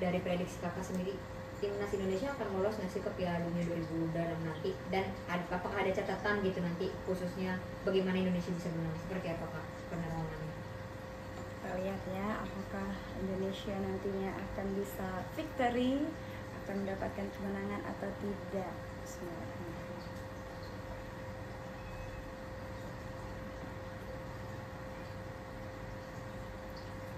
dari prediksi kakak sendiri, timnas Indonesia akan lolos nggak sih ke Piala Dunia 2026 nanti, dan apakah ada catatan gitu nanti khususnya bagaimana Indonesia bisa menang, seperti apa kak penerawangannya? Kita lihat ya, apakah Indonesia nantinya akan bisa victory, akan mendapatkan kemenangan atau tidak. Bismillahirrahmanirrahim.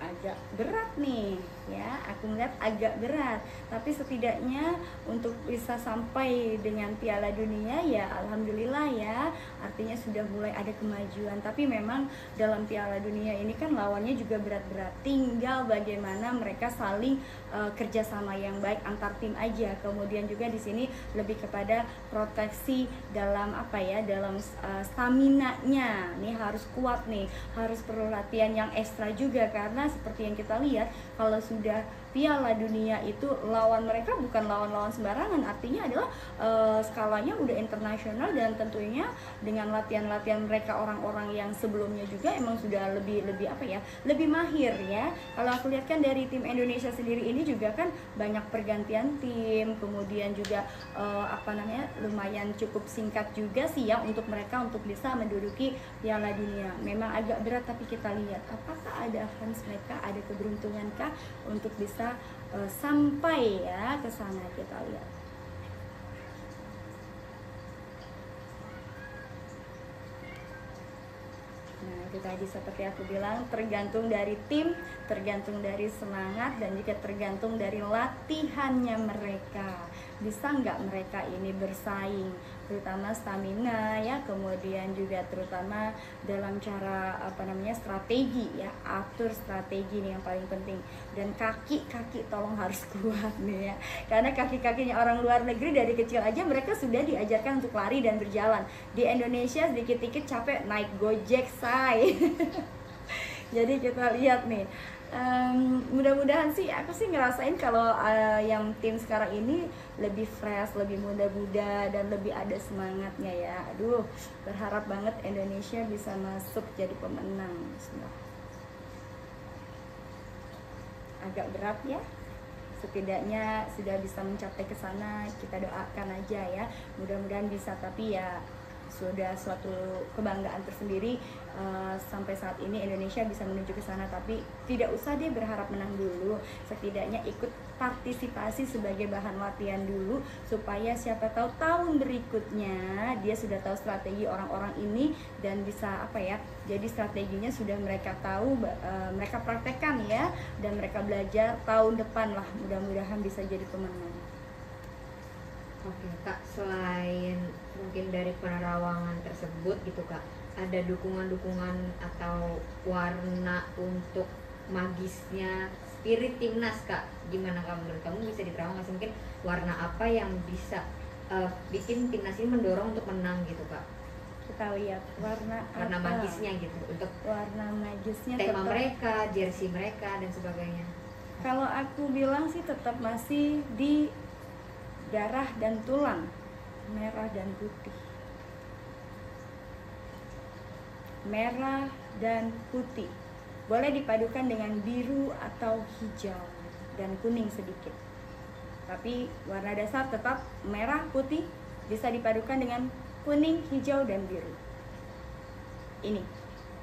Agak berat nih ya, aku melihat agak berat, tapi setidaknya untuk bisa sampai dengan Piala Dunia ya alhamdulillah ya, artinya sudah mulai ada kemajuan. Tapi memang dalam Piala Dunia ini kan lawannya juga berat-berat, tinggal bagaimana mereka saling kerjasama yang baik antar tim aja. Kemudian juga di sini lebih kepada proteksi dalam apa ya, dalam stamina-nya nih harus kuat nih, harus perlu latihan yang ekstra juga, karena seperti yang kita lihat kalau sudah Piala Dunia itu lawan mereka bukan lawan-lawan sembarangan, artinya adalah skalanya udah internasional, dan tentunya dengan latihan-latihan mereka orang-orang yang sebelumnya juga emang sudah lebih apa ya, lebih mahir ya. Kalau aku lihat kan dari tim Indonesia sendiri ini juga kan banyak pergantian tim, kemudian juga apa namanya, lumayan cukup singkat juga sih ya untuk mereka untuk bisa menduduki Piala Dunia. Memang agak berat, tapi kita lihat apakah ada fans mereka, ada keberuntungankah untuk bisa sampai ya ke sana, kita lihat. Nah, itu tadi seperti aku bilang, tergantung dari tim, tergantung dari semangat, dan juga tergantung dari latihannya mereka. Bisa nggak mereka ini bersaing, terutama stamina ya, kemudian juga terutama dalam cara apa namanya, strategi ya, atur strategi nih yang paling penting. Dan kaki tolong harus kuat nih ya, karena kaki-kakinya orang luar negeri dari kecil aja mereka sudah diajarkan untuk lari dan berjalan. Di Indonesia sedikit-dikit capek naik Gojek say. Jadi kita lihat nih, mudah-mudahan sih, aku sih ngerasain kalau yang tim sekarang ini lebih fresh, lebih muda-muda, dan lebih ada semangatnya ya. Aduh, berharap banget Indonesia bisa masuk jadi pemenang. Agak berat ya, setidaknya sudah bisa mencapai ke sana, kita doakan aja ya, mudah-mudahan bisa. Tapi ya sudah suatu kebanggaan tersendiri sampai saat ini Indonesia bisa menuju ke sana. Tapi tidak usah deh berharap menang dulu, setidaknya ikut partisipasi sebagai bahan latihan dulu, supaya siapa tahu tahun berikutnya dia sudah tahu strategi orang-orang ini dan bisa apa ya, jadi strateginya sudah mereka tahu, mereka praktekkan ya, dan mereka belajar tahun depan lah, mudah-mudahan bisa jadi pemenang. Oke kak, selain mungkin dari penerawangan tersebut gitu kak, ada dukungan-dukungan atau warna untuk magisnya spirit timnas kak, gimana kak menurut kamu bisa diterawang nggak sih? Mungkin warna apa yang bisa bikin timnas ini mendorong untuk menang gitu kak? Kita lihat warna magisnya gitu, untuk warna magisnya tema tetap, mereka, jersey mereka dan sebagainya. kalau aku bilang sih tetap masih di darah dan tulang, merah dan putih. Merah dan putih boleh dipadukan dengan biru atau hijau dan kuning sedikit, tapi warna dasar tetap merah putih, bisa dipadukan dengan kuning, hijau, dan biru ini,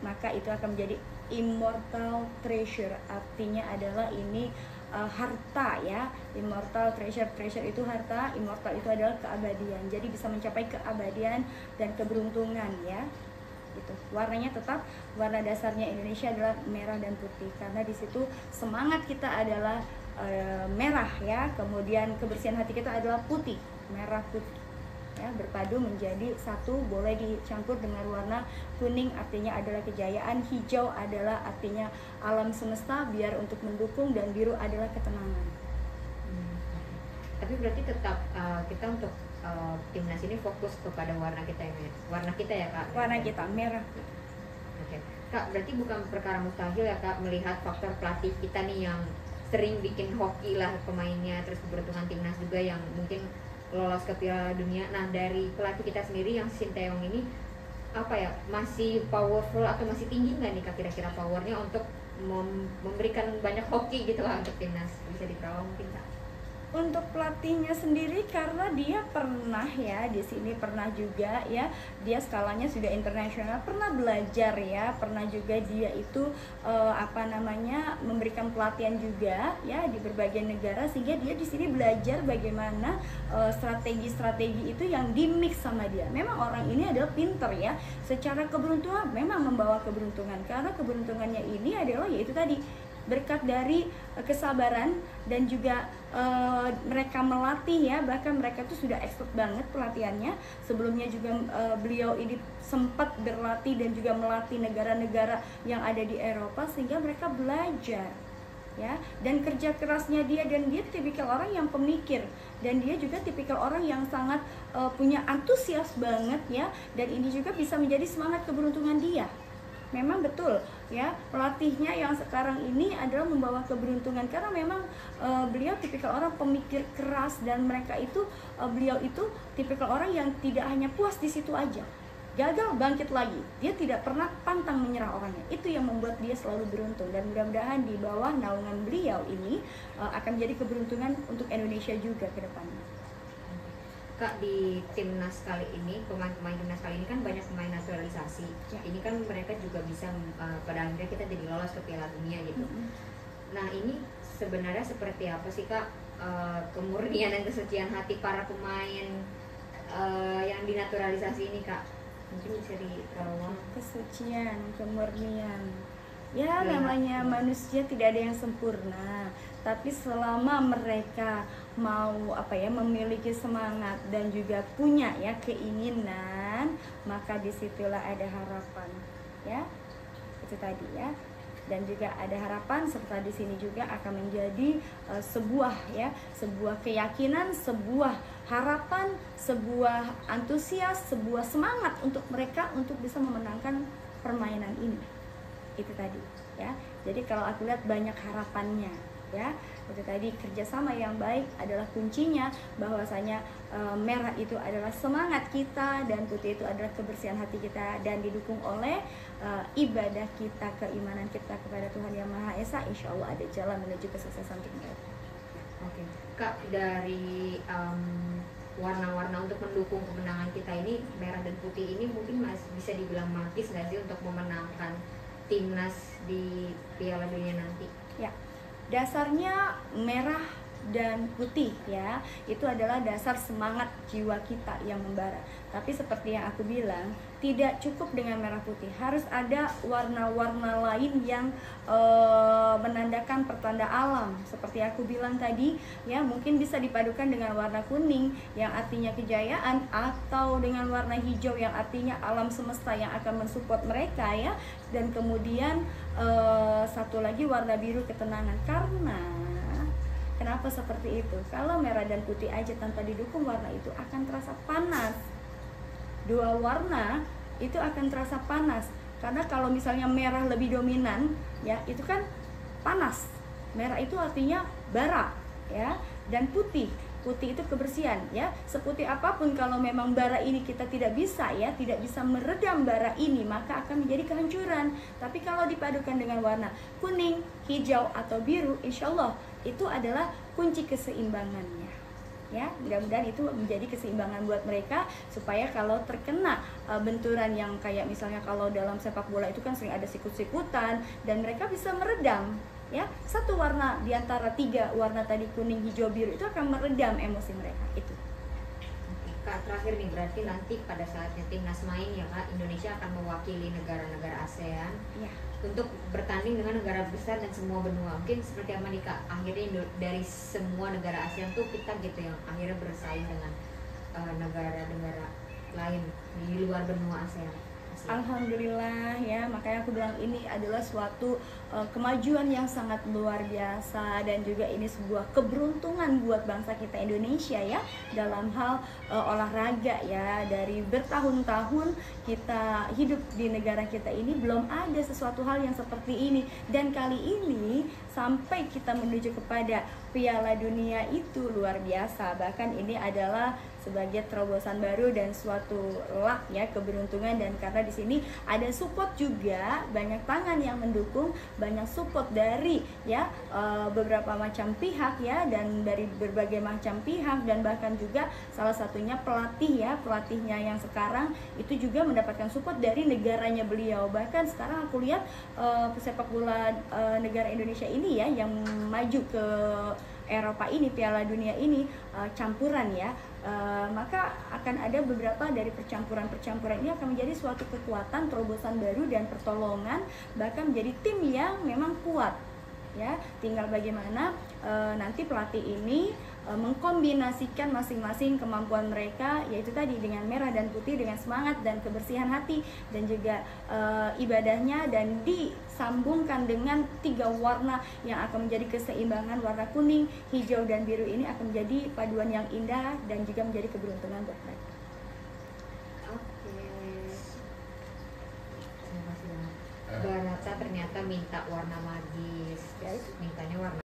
maka itu akan menjadi immortal treasure. Artinya adalah ini harta ya, immortal treasure itu harta, immortal itu adalah keabadian, jadi bisa mencapai keabadian dan keberuntungan ya. Gitu. Warnanya tetap, warna dasarnya Indonesia adalah merah dan putih, karena di situ semangat kita adalah merah ya, kemudian kebersihan hati kita adalah putih, merah putih ya, berpadu menjadi satu, boleh dicampur dengan warna kuning, artinya adalah kejayaan, hijau adalah artinya alam semesta biar untuk mendukung, dan biru adalah ketenangan. Tapi berarti tetap kita untuk timnas ini fokus kepada warna kita ya, kak? Warna kita merah. Oke. Kak, berarti bukan perkara mustahil ya kak, melihat faktor pelatih kita nih yang sering bikin hoki lah pemainnya, terus keberuntungan timnas juga yang mungkin lolos ke Piala Dunia. Nah, dari pelatih kita sendiri yang Sinteyong ini apa ya, masih powerful atau masih tinggi nggak nih kak kira-kira powernya untuk memberikan banyak hoki gitu Kak untuk timnas, bisa di Karawang mungkin Kak? Untuk pelatihnya sendiri karena dia pernah ya di sini, pernah juga ya, dia skalanya sudah internasional, pernah belajar ya, pernah juga dia itu memberikan pelatihan juga ya di berbagai negara, sehingga dia di sini belajar bagaimana strategi-strategi itu yang dimix sama dia. Memang orang ini adalah pinter ya, secara keberuntungan memang membawa keberuntungan, karena keberuntungannya ini adalah yaitu tadi berkat dari kesabaran dan juga mereka melatih ya, bahkan mereka tuh sudah expert banget pelatihannya. Sebelumnya juga beliau ini sempat berlatih dan juga melatih negara-negara yang ada di Eropa, sehingga mereka belajar ya, dan kerja kerasnya dia, dan dia tipikal orang yang pemikir, dan dia juga tipikal orang yang sangat punya antusias banget ya, dan ini juga bisa menjadi semangat keberuntungan dia. Memang betul ya, pelatihnya yang sekarang ini adalah membawa keberuntungan, karena memang beliau tipikal orang pemikir keras, dan mereka itu beliau itu tipikal orang yang tidak hanya puas di situ aja, gagal bangkit lagi, dia tidak pernah pantang menyerah orangnya. Itu yang membuat dia selalu beruntung, dan mudah-mudahan di bawah naungan beliau ini akan menjadi keberuntungan untuk Indonesia juga ke depannya. Kak, di timnas kali ini, pemain-pemain timnas kali ini kan banyak pemain naturalisasi ya. Ini kan mereka juga bisa pada akhirnya kita jadi lolos ke Piala Dunia gitu. Nah, ini sebenarnya seperti apa sih Kak kemurnian dan kesucian hati para pemain yang dinaturalisasi ini Kak? Mungkin bisa diterawang. Kesucian, kemurnian ya, namanya manusia tidak ada yang sempurna, tapi selama mereka mau memiliki semangat dan juga punya ya keinginan, maka disitulah ada harapan ya, itu tadi ya. Dan juga ada harapan, serta di sini juga akan menjadi sebuah keyakinan, sebuah harapan, sebuah antusias, sebuah semangat untuk mereka untuk bisa memenangkan permainan ini. Itu tadi ya. Jadi kalau aku lihat banyak harapannya ya, itu tadi kerjasama yang baik adalah kuncinya, bahwasanya merah itu adalah semangat kita dan putih itu adalah kebersihan hati kita, dan didukung oleh ibadah kita, keimanan kita kepada Tuhan Yang Maha Esa. Insya Allah ada jalan menuju kesuksesan untuk mereka. Oke Kak, dari warna-warna untuk mendukung kemenangan kita ini, merah dan putih ini mungkin masih bisa dibilang magis nggak sih untuk memenangkan timnas di Piala Dunia nanti? Ya, dasarnya merah dan putih ya, itu adalah dasar semangat jiwa kita yang membara. Tapi seperti yang aku bilang, tidak cukup dengan merah putih, harus ada warna-warna lain yang menandakan pertanda alam. Seperti aku bilang tadi ya, mungkin bisa dipadukan dengan warna kuning yang artinya kejayaan, atau dengan warna hijau yang artinya alam semesta yang akan mensupport mereka ya, dan kemudian satu lagi warna biru ketenangan. Karena kenapa seperti itu? Kalau merah dan putih aja tanpa didukung warna itu akan terasa panas. Dua warna itu akan terasa panas, karena kalau misalnya merah lebih dominan ya, itu kan panas. Merah itu artinya bara ya, dan putih itu kebersihan ya. Seputih apapun kalau memang bara ini kita tidak bisa meredam bara ini, maka akan menjadi kehancuran. Tapi kalau dipadukan dengan warna kuning, hijau atau biru, insya Allah itu adalah kunci keseimbangannya ya. Mudah-mudahan itu menjadi keseimbangan buat mereka, supaya kalau terkena benturan yang kayak misalnya kalau dalam sepak bola itu kan sering ada sikut-sikutan, dan mereka bisa meredam ya. Satu warna di antara tiga warna tadi, kuning, hijau, biru, itu akan meredam emosi mereka itu. Kak, terakhir nih, berarti nanti pada saatnya timnas main ya Kak, Indonesia akan mewakili negara-negara ASEAN ya, untuk bertanding dengan negara besar dan semua benua. Mungkin seperti apa nih Kak, akhirnya dari semua negara ASEAN tuh kita gitu yang akhirnya bersaing dengan negara-negara lain di luar benua ASEAN. Alhamdulillah ya, makanya aku bilang ini adalah suatu kemajuan yang sangat luar biasa, dan juga ini sebuah keberuntungan buat bangsa kita Indonesia ya, dalam hal olahraga ya. Dari bertahun-tahun kita hidup di negara kita ini, belum ada sesuatu hal yang seperti ini, dan kali ini sampai kita menuju kepada Piala Dunia itu luar biasa. Bahkan ini adalah sebagai terobosan baru dan suatu luck ya, keberuntungan, dan karena karena di sini ada support juga, banyak tangan yang mendukung, banyak support dari ya beberapa macam pihak ya, dan dari berbagai macam pihak, dan bahkan juga salah satunya pelatih ya, pelatihnya yang sekarang itu juga mendapatkan support dari negaranya beliau. Bahkan sekarang aku lihat pesepak bola negara Indonesia ini ya yang maju ke Eropa ini, Piala Dunia ini campuran ya. Maka akan ada beberapa dari percampuran ini akan menjadi suatu kekuatan, terobosan baru dan pertolongan, bahkan menjadi tim yang memang kuat ya. Tinggal bagaimana nanti pelatih ini mengkombinasikan masing-masing kemampuan mereka, yaitu tadi dengan merah dan putih, dengan semangat dan kebersihan hati dan juga ibadahnya, dan disambungkan dengan 3 warna yang akan menjadi keseimbangan. Warna kuning, hijau dan biru ini akan menjadi paduan yang indah dan juga menjadi keberuntungan buat mereka. Oke. Terima kasih banget. Barata ternyata minta warna magis, guys. Mintanya warna